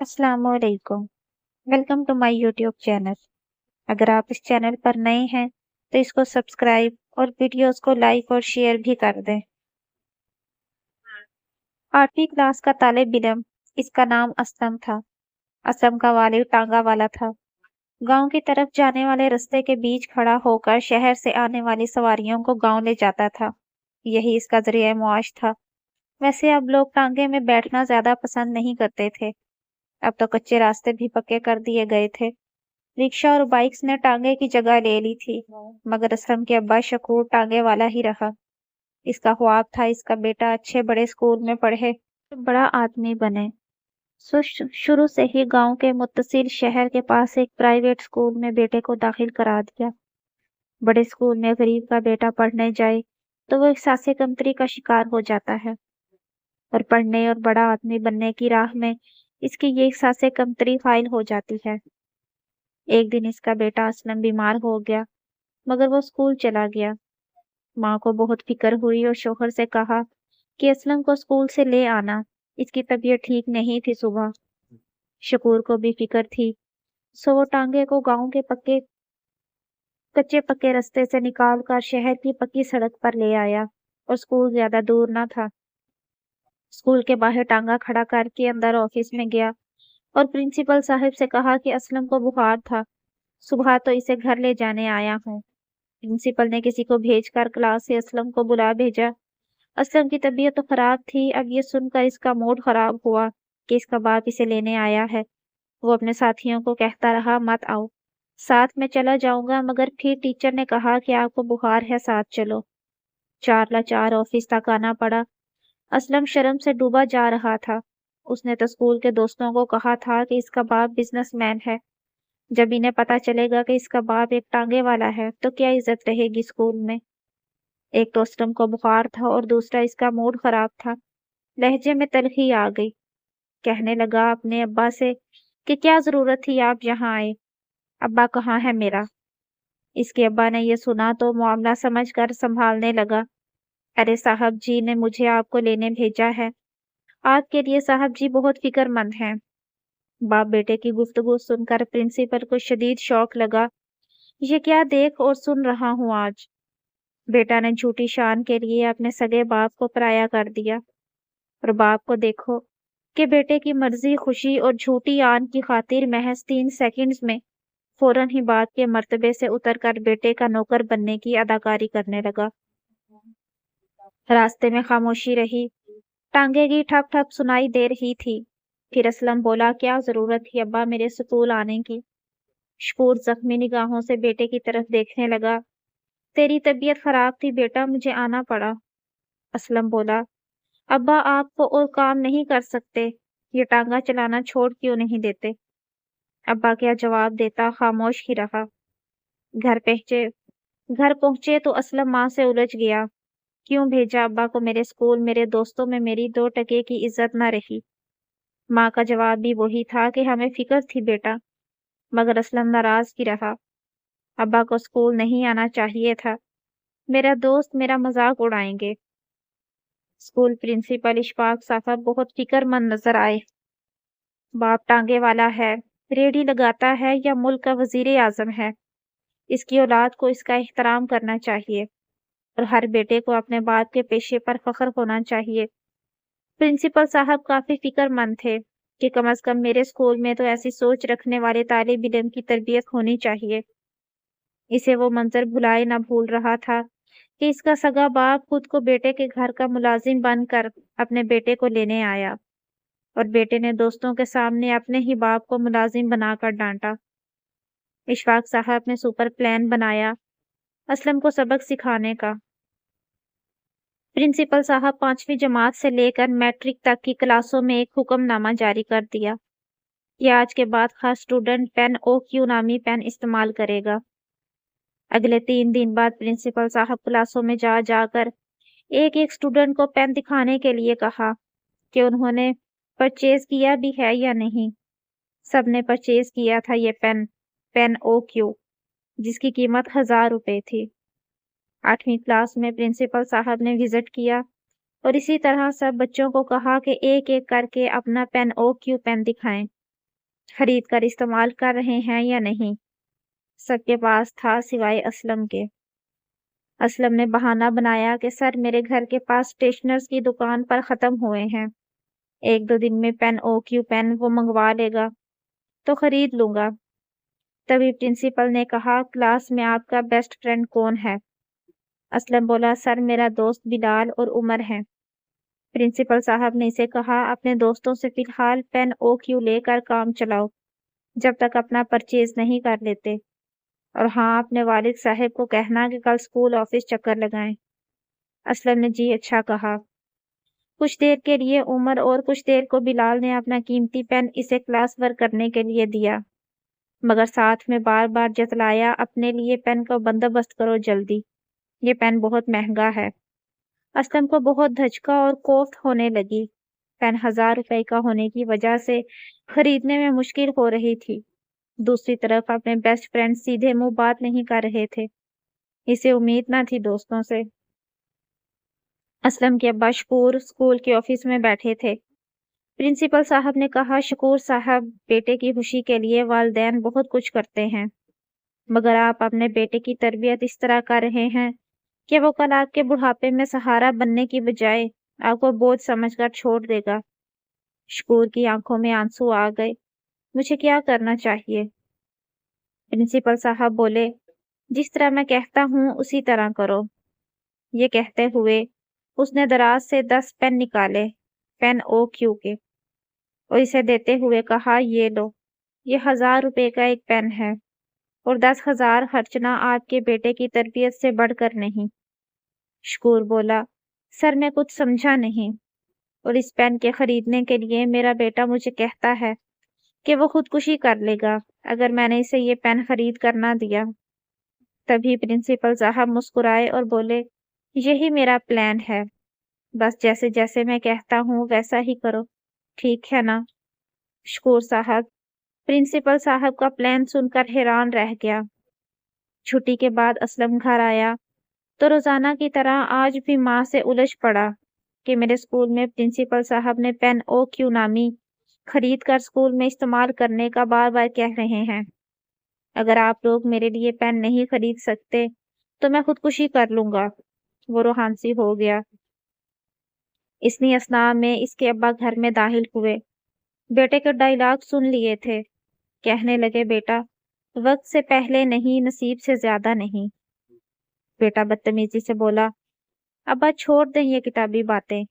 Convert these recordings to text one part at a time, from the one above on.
अस्सलाम वालेकुम। Welcome to my YouTube channel. अगर आप इस चैनल पर नए हैं तो इसको सब्सक्राइब और वीडियोस को लाइक और शेयर भी कर दें। 8वीं क्लास का तालिब इल्म, इसका नाम असलम था। असलम का वालिद टांगा वाला था। गांव की तरफ जाने वाले रास्ते के बीच खड़ा होकर शहर से आने वाली सवारियों को गांव ले जाता था। यही इसका जरिया मुआश था। वैसे अब लोग टांगे में बैठना ज्यादा पसंद नहीं करते थे। अब तो कच्चे रास्ते भी पक्के कर दिए गए थे। रिक्शा और बाइक्स ने टांगे की जगह ले ली थी, मगर असलम के अब्बा शकूर टांगे वाला ही रहा। इसका ख्वाब था इसका बेटा अच्छे बड़े स्कूल में पढ़े, बड़ा आदमी बने। शुरू से ही गांव के मुत्तसिल शहर के पास एक प्राइवेट स्कूल में बेटे को दाखिल करा दिया। बड़े स्कूल में गरीब का बेटा पढ़ने जाए तो वो एहसास कमतरी का शिकार हो जाता है, और पढ़ने और बड़ा आदमी बनने की राह में इसकी ये एहसास कमतरी फाइल हो जाती है। एक दिन इसका बेटा असलम बीमार हो गया, मगर वो स्कूल चला गया। माँ को बहुत फिक्र हुई और शौहर से कहा कि असलम को स्कूल से ले आना, इसकी तबीयत ठीक नहीं थी सुबह। शकूर को भी फिक्र थी, सो वो टांगे को गांव के कच्चे पक्के रास्ते से निकाल कर शहर की पक्की सड़क पर ले आया, और स्कूल ज्यादा दूर न था। स्कूल के बाहर टांगा खड़ा करके अंदर ऑफिस में गया और प्रिंसिपल साहब से कहा कि असलम को बुखार था, सुबह तो इसे घर ले जाने आया हूँ। प्रिंसिपल ने किसी को भेजकर क्लास से असलम को बुला भेजा। असलम की तबीयत तो खराब थी। अब ये सुनकर इसका मूड खराब हुआ कि इसका बाप इसे लेने आया है। वो अपने साथियों को कहता रहा, मत आओ, साथ में चला जाऊंगा, मगर फिर टीचर ने कहा कि आपको बुखार है, साथ चलो। चार लाचार ऑफिस तक आना पड़ा। असलम शर्म से डूबा जा रहा था। उसने तो स्कूल के दोस्तों को कहा था कि इसका बाप बिजनेसमैन है। जब इन्हें पता चलेगा कि इसका बाप एक टांगे वाला है तो क्या इज्जत रहेगी स्कूल में। एक तो असलम को बुखार था और दूसरा इसका मूड खराब था। लहजे में तलखी आ गई। कहने लगा अपने अब्बा से कि क्या जरूरत थी आप यहाँ आए, अब्बा कहाँ है मेरा। इसके अब्बा ने यह सुना तो मामला समझकर संभालने लगा। अरे साहब जी ने मुझे आपको लेने भेजा है। आपके लिए साहब जी बहुत फिक्रमंद हैं। बाप बेटे की गुफ्तगू सुनकर प्रिंसिपल को शदीद शौक लगा। ये क्या देख और सुन रहा हूँ आज। बेटा ने झूठी शान के लिए अपने सगे बाप को पराया कर दिया। और बाप को देखो कि बेटे की मर्जी, खुशी और झूठी आन की खातिर महज 3 सेकंड्स में फौरन ही बाप के मर्तबे से उतरकर बेटे का नौकर बनने की अदाकारी करने लगा। रास्ते में खामोशी रही। टांगे की ठप ठप सुनाई दे रही थी। फिर असलम बोला, क्या जरूरत थी अब्बा मेरे स्कूल आने की। शकूर जख्मी निगाहों से बेटे की तरफ देखने लगा। तेरी तबीयत खराब थी बेटा, मुझे आना पड़ा। असलम बोला, अब्बा आप तो और काम नहीं कर सकते, ये टांगा चलाना छोड़ क्यों नहीं देते। अब्बा क्या जवाब देता, खामोश ही रहा। घर पहुंचे घर पहुंचे तो असलम माँ से उलझ गया। क्यों भेजा अब्बा को मेरे स्कूल, मेरे दोस्तों में मेरी 2 टके की इज्जत न रही। माँ का जवाब भी वही था कि हमें फिक्र थी बेटा, मगर असलम नाराज ही रहा। अब्बा को स्कूल नहीं आना चाहिए था, मेरा दोस्त मेरा मजाक उड़ाएंगे। स्कूल प्रिंसिपल इशफाक साहब बहुत फिक्रमंद नजर आए। बाप टांगे वाला है, रेडी लगाता है या मुल्क का वजीर आजम है। इसकी औलाद को इसका एहतराम करना चाहिए और हर बेटे को अपने बाप के पेशे पर फख्र होना चाहिए। प्रिंसिपल साहब काफी फिक्रमंद थे कि कम से कम मेरे स्कूल में तो ऐसी सोच रखने वाले तालिब इल्म की तरबियत होनी चाहिए। इसे वो मंजर भुलाए न भूल रहा था कि इसका सगा बाप खुद को बेटे के घर का मुलाजिम बनकर अपने बेटे को लेने आया, और बेटे ने दोस्तों के सामने अपने ही बाप को मुलाजिम बनाकर डांटा। इशफाक साहब ने सुपर प्लान बनाया असलम को सबक सिखाने का। प्रिंसिपल साहब 5वीं जमात से लेकर मैट्रिक तक की क्लासों में एक हुक्मनामा जारी कर दिया कि आज के बाद हर स्टूडेंट पेन OQ नामी पेन इस्तेमाल करेगा। अगले 3 दिन बाद प्रिंसिपल साहब क्लासों में जा जाकर एक एक स्टूडेंट को पेन दिखाने के लिए कहा कि उन्होंने परचेज किया भी है या नहीं। सबने परचेज किया था ये पेन OQ, जिसकी कीमत 1000 रुपए थी। 8वीं क्लास में प्रिंसिपल साहब ने विजिट किया और इसी तरह सब बच्चों को कहा कि एक एक करके अपना पेन OQ पेन दिखाएं। खरीद कर इस्तेमाल कर रहे हैं या नहीं। सबके पास था सिवाय असलम के। असलम ने बहाना बनाया कि सर मेरे घर के पास स्टेशनर्स की दुकान पर ख़त्म हुए हैं। 1-2 दिन में पेन OQ पेन वो मंगवा लेगा तो खरीद लूंगा। तभी प्रिंसिपल ने कहा क्लास में आपका बेस्ट फ्रेंड कौन है। असलम बोला सर मेरा दोस्त बिलाल और उमर है। प्रिंसिपल साहब ने इसे कहा अपने दोस्तों से फिलहाल पेन OQ लेकर काम चलाओ जब तक अपना परचेज नहीं कर लेते। और हाँ अपने वालिद साहब को कहना कि कल स्कूल ऑफिस चक्कर लगाएं। असलम ने जी अच्छा कहा। कुछ देर के लिए उमर और कुछ देर को बिलाल ने अपना कीमती पेन इसे क्लास वर्क करने के लिए दिया, मगर साथ में बार बार जतलाया अपने लिए पेन का बंदोबस्त करो जल्दी, ये पेन बहुत महंगा है। असलम को बहुत धचका और कोफ्त होने लगी। पेन 1000 रुपए का होने की वजह से खरीदने में मुश्किल हो रही थी। दूसरी तरफ अपने बेस्ट फ्रेंड सीधे मुंह बात नहीं कर रहे थे। इसे उम्मीद न थी दोस्तों से। असलम के अब्बा शकूर स्कूल के ऑफिस में बैठे थे। प्रिंसिपल साहब ने कहा शकूर साहब बेटे की खुशी के लिए वालिदैन बहुत कुछ करते हैं, मगर आप अपने बेटे की तरबियत इस तरह कर रहे हैं कि वो कल आपके बुढ़ापे में सहारा बनने की बजाय आपको बोझ समझकर छोड़ देगा। शकूर की आंखों में आंसू आ गए। मुझे क्या करना चाहिए? प्रिंसिपल साहब बोले जिस तरह मैं कहता हूँ उसी तरह करो। ये कहते हुए उसने दराज से 10 पेन निकाले, पेन OQ के, और इसे देते हुए कहा ये लो, ये 1000 रुपए का एक पेन है और 10,000 खर्चना आपके बेटे की तरबियत से बढ़कर नहीं। शकूर बोला सर मैं कुछ समझा नहीं, और इस पेन के खरीदने के लिए मेरा बेटा मुझे कहता है कि वो खुदकुशी कर लेगा अगर मैंने इसे ये पेन खरीद कर ना दिया। तभी प्रिंसिपल साहब मुस्कुराए और बोले यही मेरा प्लान है, बस जैसे जैसे मैं कहता हूँ वैसा ही करो, ठीक है ना? शकूर साहब प्रिंसिपल साहब का प्लान सुनकर हैरान रह गया। छुट्टी के बाद असलम घर आया तो रोजाना की तरह आज भी माँ से उलझ पड़ा कि मेरे स्कूल में प्रिंसिपल साहब ने पेन OQ नामी खरीद कर स्कूल में इस्तेमाल करने का बार बार कह रहे हैं। अगर आप लोग मेरे लिए पेन नहीं खरीद सकते तो मैं खुदकुशी कर लूंगा। वो रोहानसी हो गया। इसी असना में इसके अब्बा घर में दाखिल हुए। बेटे के डायलॉग सुन लिए थे। कहने लगे बेटा वक्त से पहले नहीं, नसीब से ज्यादा नहीं। बेटा बदतमीजी से बोला अब्बा छोड़ दें ये किताबी बातें,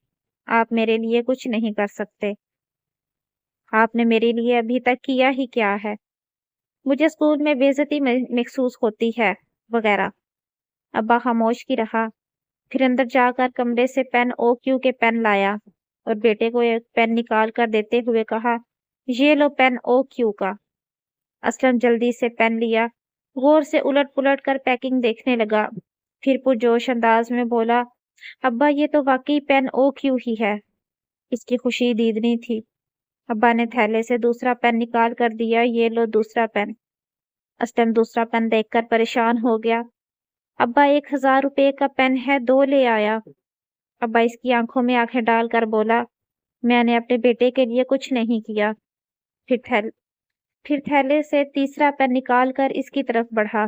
आप मेरे लिए कुछ नहीं कर सकते। आपने मेरे लिए अभी तक किया ही क्या है? मुझे स्कूल में बेइज्जती महसूस होती है वगैरह। अब्बा खामोश ही रहा। फिर अंदर जाकर कमरे से पेन OQ के पेन लाया और बेटे को एक पेन निकाल कर देते हुए कहा ये लो पेन OQ का। असलम जल्दी से पेन लिया, गौर से उलट पुलट कर पैकिंग देखने लगा, फिर पुरजोश अंदाज में बोला अब्बा ये तो वाकई पेन OQ ही है। इसकी खुशी दीदनी थी। अब्बा ने थैले से दूसरा पेन निकाल कर दिया, ये लो दूसरा पेन। असलम दूसरा पेन देखकर परेशान हो गया। अब्बा 1000 रुपए का पेन है, 2 ले आया। अब्बा इसकी आंखों में आंखें डालकर बोला मैंने अपने बेटे के लिए कुछ नहीं किया। फिर थैले से तीसरा पेन निकाल कर इसकी तरफ बढ़ा।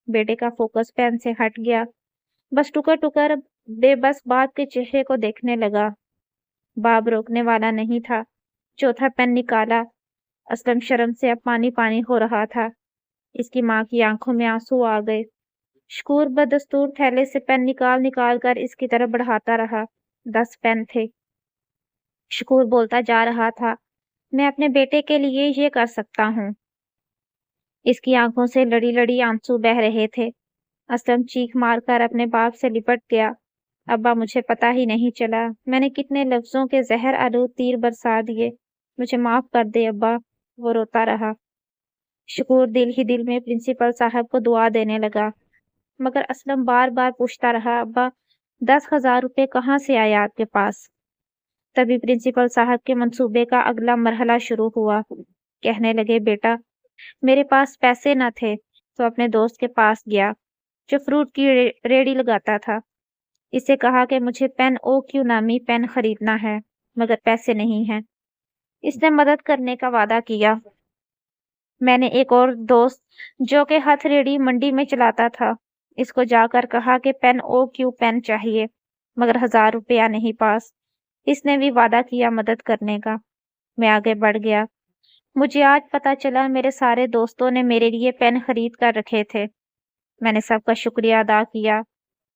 बेटे का फोकस पेन से हट गया। बस टुकर टुकर बेबस बाप के चेहरे को देखने लगा। बाप रोकने वाला नहीं था। चौथा पेन निकाला। असलम शर्म से अब पानी पानी हो रहा था। इसकी माँ की आंखों में आंसू आ गए। शकूर बदस्तूर थैले से पेन निकाल निकाल कर इसकी तरफ बढ़ाता रहा। 10 पेन थे। शकूर बोलता जा रहा था मैं अपने बेटे के लिए ये कर सकता हूँ। इसकी आंखों से लड़ी लड़ी आंसू बह रहे थे। असलम चीख मारकर अपने बाप से लिपट गया। अब्बा मुझे पता ही नहीं चला मैंने कितने लफ्जों के जहर आलूद तीर बरसा दिए। मुझे माफ कर दे अब्बा। वो रोता रहा। शकूर दिल ही दिल में प्रिंसिपल साहब को दुआ देने लगा, मगर असलम बार बार पूछता रहा अब्बा 10,000 रुपए कहाँ से आए आपके पास? तभी प्रिंसिपल साहब के मंसूबे का अगला मरहला शुरू हुआ। कहने लगे बेटा मेरे पास पैसे न थे तो अपने दोस्त के पास गया जो फ्रूट की रेडी लगाता था। इसे कहा कि मुझे पेन OQ नामी पेन खरीदना है, मगर पैसे नहीं हैं। इसने मदद करने का वादा किया। میں نے ایک اور دوست جو کہ ہتھ ریڑھی منڈی میں چلاتا تھا اس کو جا کر کہا کہ پین او کیو پین چاہیے، مگر 1000 روپیہ نہیں پاس۔ اس نے بھی وعدہ کیا مدد کرنے کا۔ میں آگے بڑھ گیا۔ مجھے آج پتا چلا میرے سارے دوستوں نے میرے لیے پین خرید کر رکھے تھے۔ میں نے سب کا شکریہ ادا کیا۔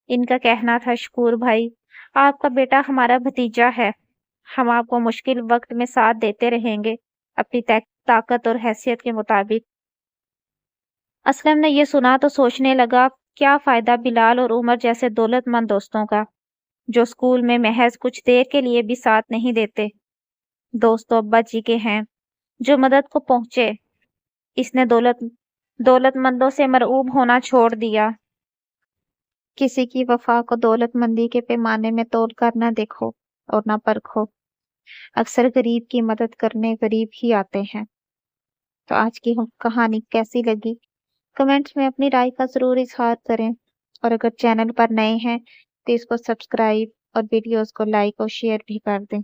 ان کا کہنا تھا، شکور بھائی، آپ کا بیٹا ہمارا بھتیجا ہے، ہم آپ کو مشکل وقت میں ساتھ دیتے رہیں گے اپنی طاقت اور حیثیت کے مطابق۔ اسلم نے یہ سنا تو سوچنے لگا، کیا فائدہ بلال اور عمر جیسے دولت مند دوستوں کا جو اسکول میں محض کچھ دیر کے لیے بھی ساتھ نہیں دیتے۔ دوست تو ابا جی کے ہیں جو مدد کو پہنچے۔ اس نے دولت مندوں سے مرعوب ہونا چھوڑ دیا۔ کسی کی وفا کو دولت مندی کے پیمانے میں تول کر نہ دیکھو اور نہ پرکھو۔ اکثر غریب کی مدد کرنے غریب ہی آتے ہیں۔ تو آج کی کہانی کیسی لگی؟ کمنٹس میں اپنی رائے کا ضرور اظہار کریں، اور اگر چینل پر نئے ہیں تو اس کو سبسکرائب اور ویڈیوز کو لائک اور شیئر بھی کر دیں۔